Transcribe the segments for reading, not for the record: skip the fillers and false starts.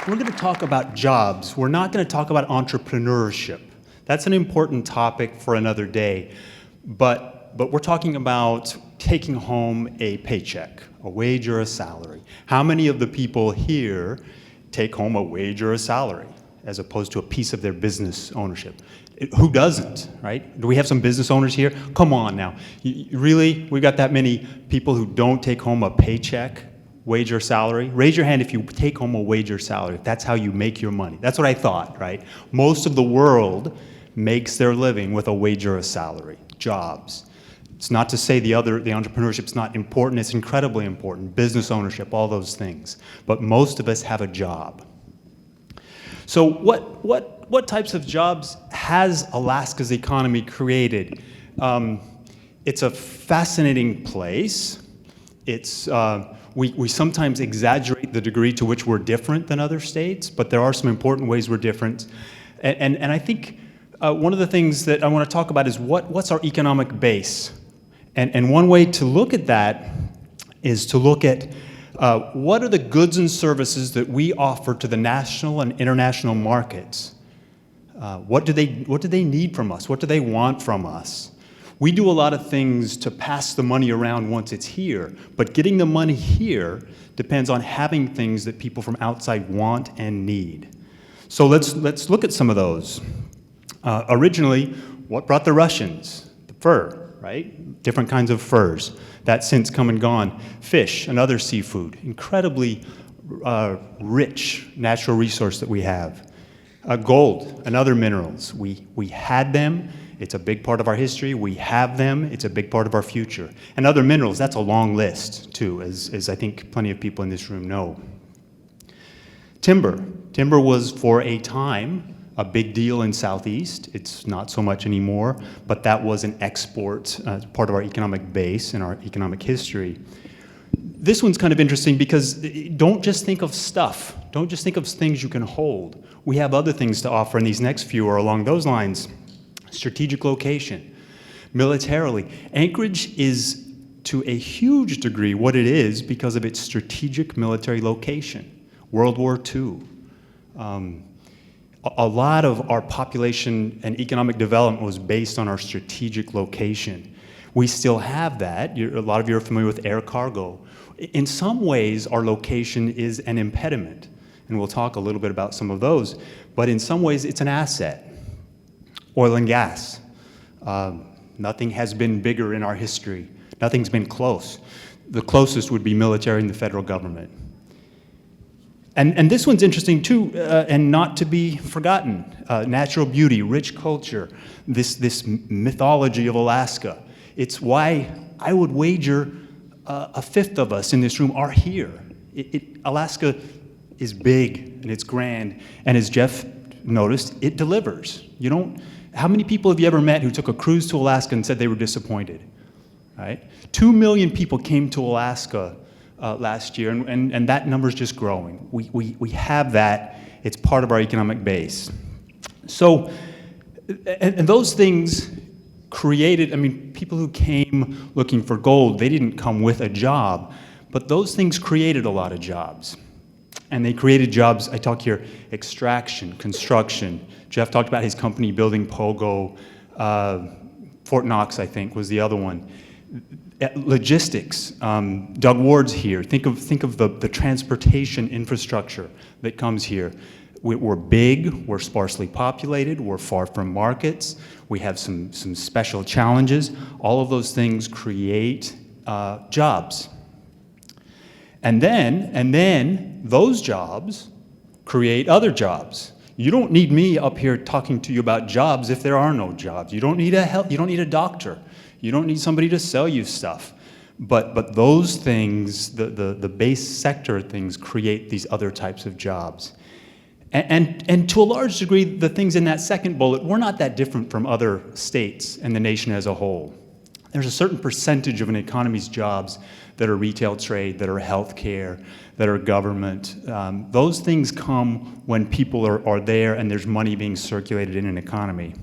we're going to talk about jobs. We're not going to talk about entrepreneurship. That's an important topic for another day. But we're talking about taking home a paycheck, a wage or a salary. How many of the people here take home a wage or a salary as opposed to a piece of their business ownership? Who doesn't, right? Do we have some business owners here? Come on now. Really? We've got that many people who don't take home a paycheck, wage or salary? Raise your hand if you take home a wage or salary, if that's how you make your money. That's what I thought, right? Most of the world makes their living with a wage or a salary, jobs. It's not to say the entrepreneurship's not important, it's incredibly important, business ownership, all those things. But most of us have a job. So what types of jobs has Alaska's economy created? It's a fascinating place. It's, we sometimes exaggerate the degree to which we're different than other states, but there are some important ways we're different. And I think one of the things that I want to talk about is what's our economic base? And one way to look at that is to look at what are the goods and services that we offer to the national and international markets? What do they need from us? What do they want from us? We do a lot of things to pass the money around once it's here, but getting the money here depends on having things that people from outside want and need. So let's look at some of those. Originally, what brought the Russians? The fur, right? Different kinds of furs. That's since come and gone. Fish and other seafood, incredibly rich natural resource that we have. Gold and other minerals. We had them. It's a big part of our history. We have them. It's a big part of our future. And other minerals, that's a long list, too, as I think plenty of people in this room know. Timber. Timber was, for a time, a big deal in Southeast. It's not so much anymore, but that was an export, part of our economic base and our economic history. This one's kind of interesting because don't just think of stuff. Don't just think of things you can hold. We have other things to offer, and these next few are along those lines. Strategic location. Militarily, Anchorage is to a huge degree what it is because of its strategic military location. World War II. A lot of our population and economic development was based on our strategic location. We still have that. A lot of you are familiar with air cargo. In some ways, our location is an impediment, and we'll talk a little bit about some of those, but in some ways, it's an asset. Oil and gas. Nothing has been bigger in our history. Nothing's been close. The closest would be military and the federal government. And this one's interesting too, and not to be forgotten. Natural beauty, rich culture, this mythology of Alaska. It's why I would wager a fifth of us in this room are here. Alaska is big and it's grand, and as Jeff noticed, it delivers. How many people have you ever met who took a cruise to Alaska and said they were disappointed? Right? 2 million people came to Alaska last year, and that number's just growing. We have that. It's part of our economic base. So, and those things created, people who came looking for gold, they didn't come with a job, but those things created a lot of jobs. And they created jobs, I talk here, extraction, construction. Jeff talked about his company building Pogo. Fort Knox, I think, was the other one. Logistics. Doug Ward's here. Think of the transportation infrastructure that comes here. We're big, we're sparsely populated, we're far from markets, we have some special challenges. All of those things create jobs. And then those jobs create other jobs. You don't need me up here talking to you about jobs if there are no jobs. You don't need you don't need a doctor. You don't need somebody to sell you stuff. But those things, the base sector things, create these other types of jobs. And to a large degree, the things in that second bullet, we're not that different from other states and the nation as a whole. There's a certain percentage of an economy's jobs that are retail trade, that are healthcare, that are government. Those things come when people are there and there's money being circulated in an economy.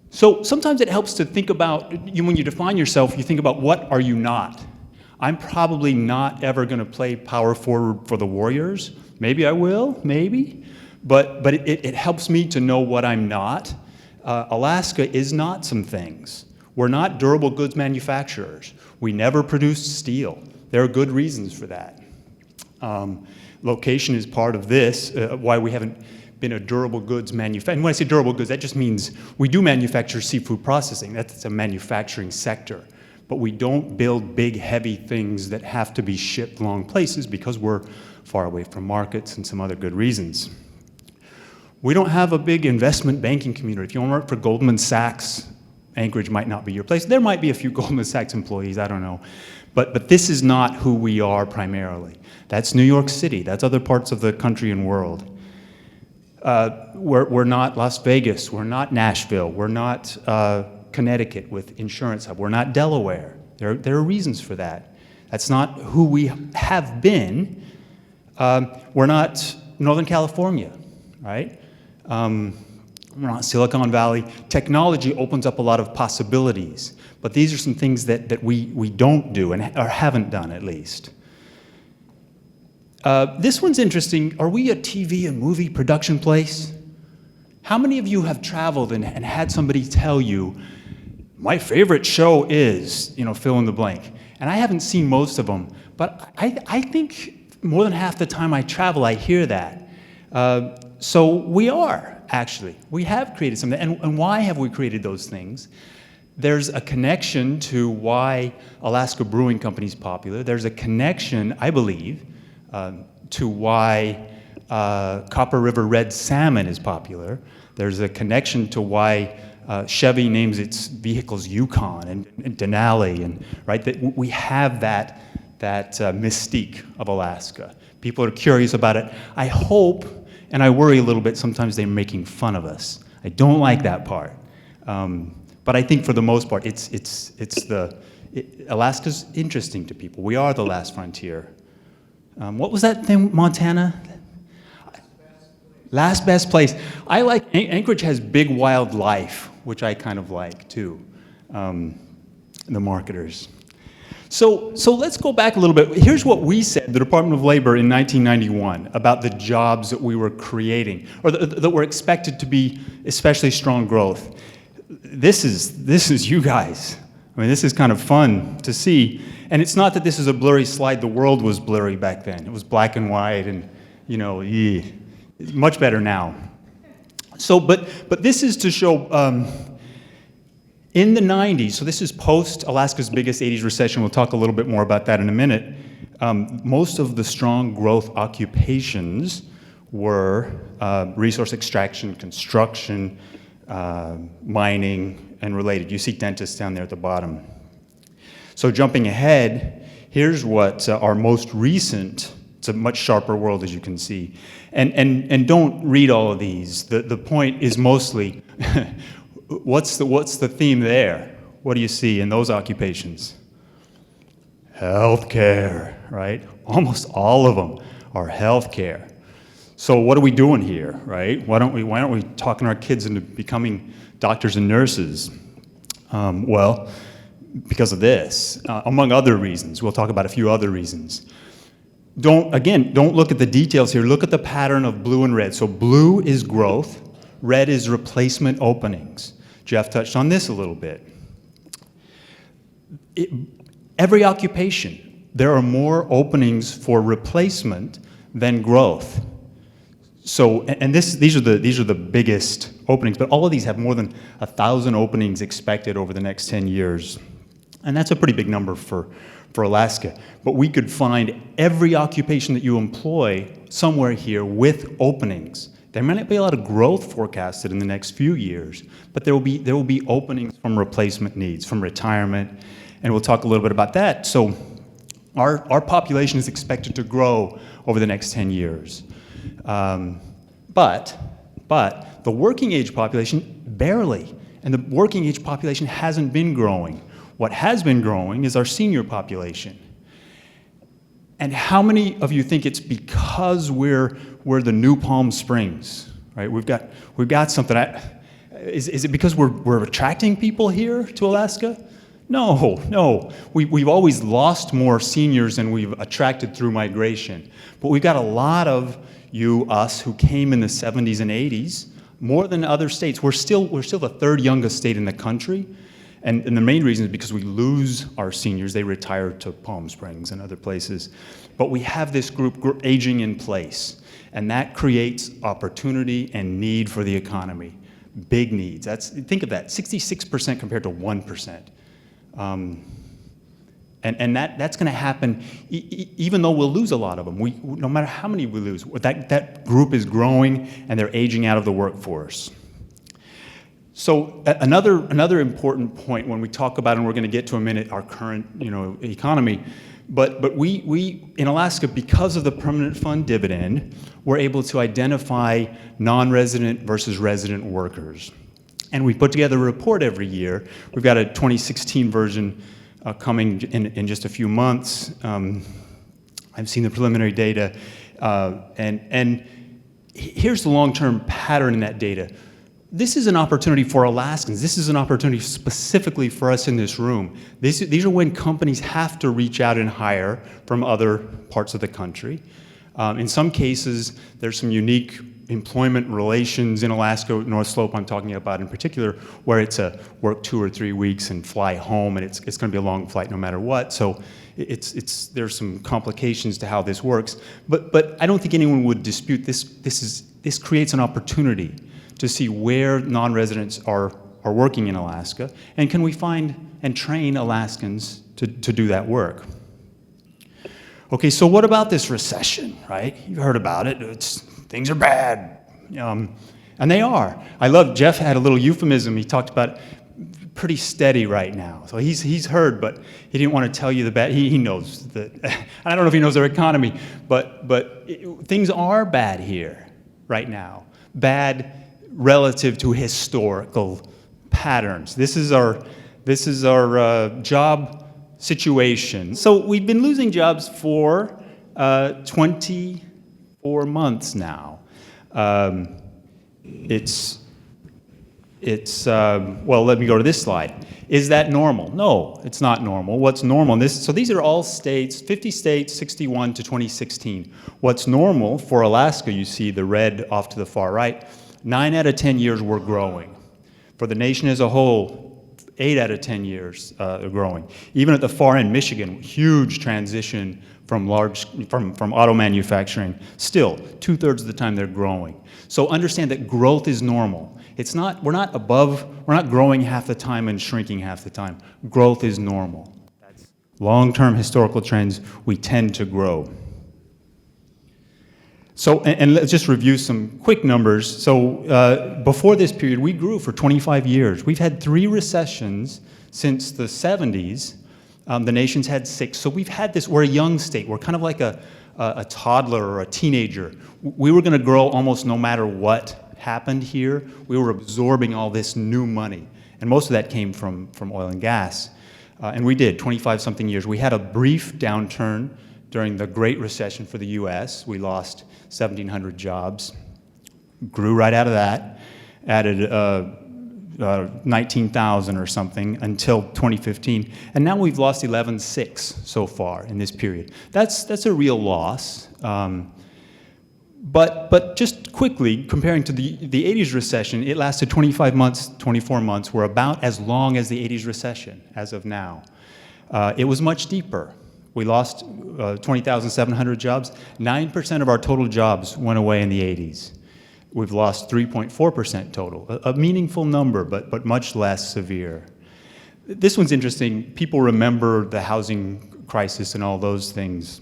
So sometimes it helps to think about, when you define yourself, you think about what are you not? I'm probably not ever going to play power forward for the Warriors. Maybe I will, maybe. But it helps me to know what I'm not. Alaska is not some things. We're not durable goods manufacturers. We never produced steel. There are good reasons for that. Location is part of this, why we haven't been a durable goods manufacturer. And when I say durable goods, that just means we do manufacture seafood processing. That's a manufacturing sector. But we don't build big, heavy things that have to be shipped long places because we're far away from markets and some other good reasons. We don't have a big investment banking community. If you want to work for Goldman Sachs, Anchorage might not be your place. There might be a few Goldman Sachs employees, I don't know. But this is not who we are primarily. That's New York City. That's other parts of the country and world. We're not Las Vegas. We're not Nashville. We're not Connecticut with Insurance Hub. We're not Delaware. There are reasons for that. That's not who we have been. We're not Northern California, right? We're not Silicon Valley. Technology opens up a lot of possibilities, but these are some things that we don't do or haven't done at least. This one's interesting. Are we a TV and movie production place? How many of you have traveled and had somebody tell you, my favorite show is, fill in the blank? And I haven't seen most of them, but I think more than half the time I travel, I hear that. So we are, actually. We have created something. And why have we created those things? There's a connection to why Alaska Brewing Company is popular. There's a connection, I believe, to why Copper River red salmon is popular. There's a connection to why Chevy names its vehicles Yukon and Denali, and right, that we have that mystique of Alaska. People are curious about it. I hope, and I worry a little bit, sometimes they're making fun of us. I don't like that part. But I think for the most part, Alaska's interesting to people. We are the last frontier. What was that thing, Montana? Last best place. I like, Anchorage has big wildlife, which I kind of like too, the marketers. So let's go back a little bit. Here's what we said, the Department of Labor in 1991, about the jobs that we were creating, or that were expected to be especially strong growth. This is you guys. I mean, this is kind of fun to see. And it's not that this is a blurry slide. The world was blurry back then. It was black and white, and it's much better now. So, but this is to show in the 90s, so this is post Alaska's biggest 80s recession. We'll talk a little bit more about that in a minute. Most of the strong growth occupations were resource extraction, construction, mining, and related. You see dentists down there at the bottom. So jumping ahead, here's what our most recent, it's a much sharper world as you can see. And don't read all of these. The point is mostly, what's the theme there? What do you see in those occupations? Healthcare, right? Almost all of them are healthcare. So what are we doing here, right? Why aren't we talking our kids into becoming doctors and nurses? Well, because of this, among other reasons. We'll talk about a few other reasons. Don't look at the details here. Look at the pattern of blue and red. So blue is growth, red is replacement openings. Jeff touched on this a little bit. Every occupation, there are more openings for replacement than growth. So, and these are the biggest openings, but all of these have more than 1,000 openings expected over the next 10 years. And that's a pretty big number for Alaska. But we could find every occupation that you employ somewhere here with openings. There might not be a lot of growth forecasted in the next few years, but there will be openings from replacement needs, from retirement, and we'll talk a little bit about that. So our population is expected to grow over the next 10 years. But the working age population, barely. And the working age population hasn't been growing. What has been growing is our senior population. And how many of you think it's because we're the new Palm Springs, right? We've got something. Is it because we're attracting people here to Alaska? No, no. We've always lost more seniors than we've attracted through migration. But we've got a lot of us, who came in the 70s and 80s, more than other states. We're still the third youngest state in the country. And the main reason is because we lose our seniors. They retire to Palm Springs and other places. But we have this group aging in place. And that creates opportunity and need for the economy. Big needs. Think of that, 66% compared to 1%. And that's going to happen even though we'll lose a lot of them. No matter how many we lose, that group is growing and they're aging out of the workforce. So another important point when we talk about, and we're going to get to in a minute, our current economy, but we in Alaska, because of the permanent fund dividend, we're able to identify non-resident versus resident workers. And we put together a report every year. We've got a 2016 version coming in just a few months. I've seen the preliminary data, and here's the long-term pattern in that data. This is an opportunity for Alaskans. This is an opportunity specifically for us in this room. These are when companies have to reach out and hire from other parts of the country. In some cases, there's some unique employment relations in Alaska, North Slope I'm talking about in particular, where it's a work 2 or 3 weeks and fly home, and it's going to be a long flight no matter what. So there's some complications to how this works. But I don't think anyone would dispute this creates an opportunity to see where non-residents are working in Alaska, and can we find and train Alaskans to do that work. Okay, so what about this recession, right? You've heard about it. Things are bad, and they are. I love, Jeff had a little euphemism. He talked about pretty steady right now. So he's heard, but he didn't want to tell you the bad. He knows that. I don't know if he knows their economy, but things are bad here right now. Bad relative to historical patterns. This is our job situation. So we've been losing jobs for 24 months now. Well, let me go to this slide. Is that normal? No, it's not normal. What's normal? So these are all states, 50 states, 61 to 2016. What's normal for Alaska, you see the red off to the far right, 9 out of 10 years we're growing. For the nation as a whole, 8 out of 10 years are growing. Even at the far end, Michigan, huge transition from auto manufacturing. Still, 2/3 of the time they're growing. So understand that growth is normal. We're not growing half the time and shrinking half the time. Growth is normal. That's long-term historical trends, we tend to grow. So, and let's just review some quick numbers. So before this period, we grew for 25 years. We've had 3 recessions since the 70s. The nation's had 6. So we've had this, we're a young state. We're kind of like a toddler or a teenager. We were going to grow almost no matter what happened here. We were absorbing all this new money. And most of that came from oil and gas. And we did, 25-something years. We had a brief downturn during the Great Recession for the U.S. We lost 1,700 jobs, grew right out of that, added 19,000 or something until 2015, and now we've lost 11,600 so far in this period. That's a real loss. But just quickly, comparing to the 80s recession, it lasted 25 months, 24 months. We're about as long as the 80s recession as of now. It was much deeper. We lost 20,700 jobs. 9% of our total jobs went away in the 80s. We've lost 3.4% total, a meaningful number, but much less severe. This one's interesting. People remember the housing crisis and all those things.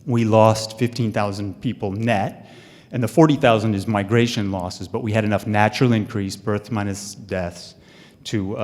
We lost 15,000 people net, and the 40,000 is migration losses, but we had enough natural increase, birth minus deaths, to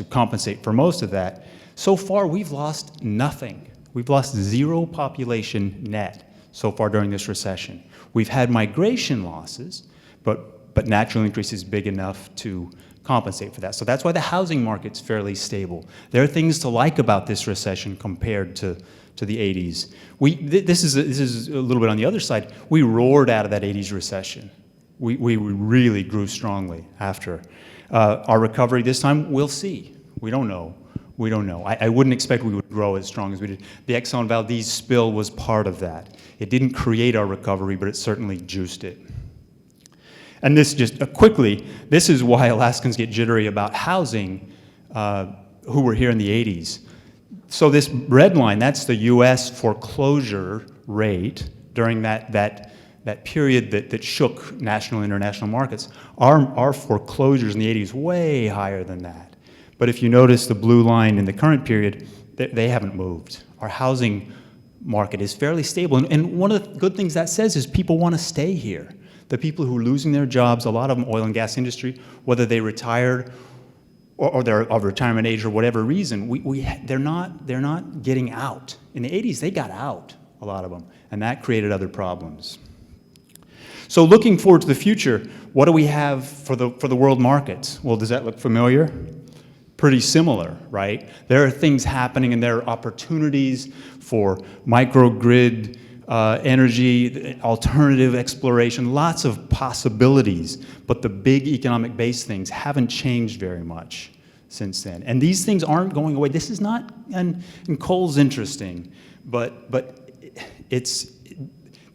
compensate for most of that. So far, we've lost nothing. We've lost 0 population net so far during this recession. We've had migration losses, but natural increase is big enough to compensate for that. So that's why the housing market's fairly stable. There are things to like about this recession compared to the 80s. This is a little bit on the other side. We roared out of that 80s recession. We really grew strongly after. Our recovery this time, we'll see. We don't know. We don't know. I wouldn't expect we would grow as strong as we did. The Exxon Valdez spill was part of that. It didn't create our recovery, but it certainly juiced it. And this just quickly, this is why Alaskans get jittery about housing who were here in the 80s. So this red line, that's the US foreclosure rate during that period that shook national and international markets. Our foreclosures in the 80s way higher than that. But if you notice the blue line in the current period, they haven't moved. Our housing market is fairly stable. And one of the good things that says is people want to stay here. The people who are losing their jobs, a lot of them oil and gas industry, whether they retired or they're of retirement age or whatever reason, they're not getting out. In the 80s, they got out, a lot of them, and that created other problems. So looking forward to the future, what do we have for the world markets? Well, does that look familiar? Pretty similar, right? There are things happening and there are opportunities for microgrid energy, alternative exploration, lots of possibilities, but the big economic base things haven't changed very much since then. And these things aren't going away. This is not, and coal's interesting, but this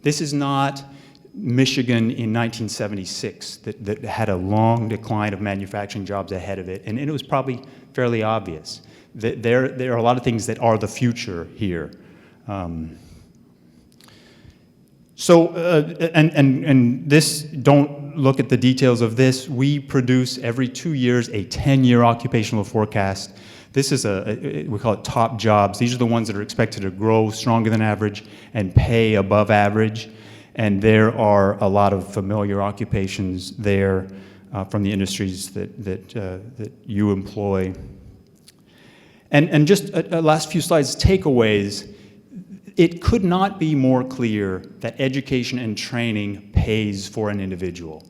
is not Michigan in 1976 that had a long decline of manufacturing jobs ahead of it, and it was probably fairly obvious. There are a lot of things that are the future here. And this, don't look at the details of this. We produce every 2 years a 10-year occupational forecast. This is we call it top jobs. These are the ones that are expected to grow stronger than average and pay above average. And there are a lot of familiar occupations there from the industries that you employ. And just a last few slides, takeaways. It could not be more clear that education and training pays for an individual.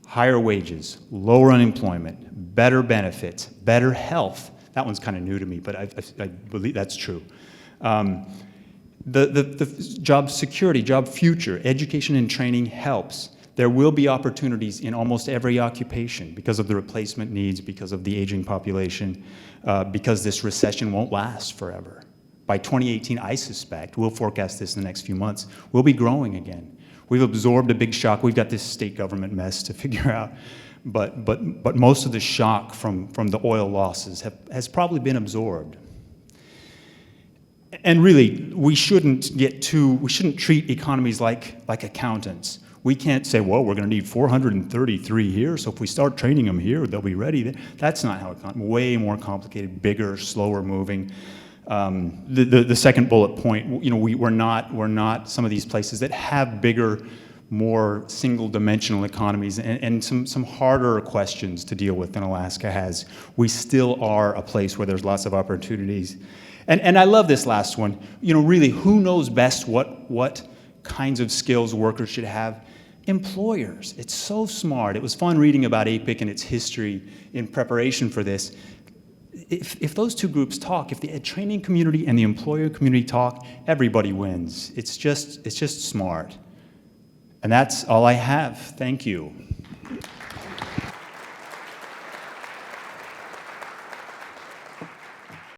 Higher wages, lower unemployment, better benefits, better health. That one's kind of new to me, but I believe that's true. The job security, job future, education and training helps. There will be opportunities in almost every occupation because of the replacement needs, because of the aging population, because this recession won't last forever. By 2018, I suspect, we'll forecast this in the next few months, we'll be growing again. We've absorbed a big shock. We've got this state government mess to figure out, but most of the shock from the oil losses has probably been absorbed. And really, we shouldn't treat economies like accountants. We can't say, well, we're going to need 433 here, so if we start training them here, they'll be ready. That's not how it's way more complicated, bigger, slower moving. The second bullet point, we're not some of these places that have bigger, more single-dimensional economies and some harder questions to deal with than Alaska has. We still are a place where there's lots of opportunities. And I love this last one. Really, who knows best what kinds of skills workers should have? Employers. It's so smart. It was fun reading about APICC and its history in preparation for this. If those two groups talk, if the training community and the employer community talk, everybody wins. It's just smart. And that's all I have. Thank you.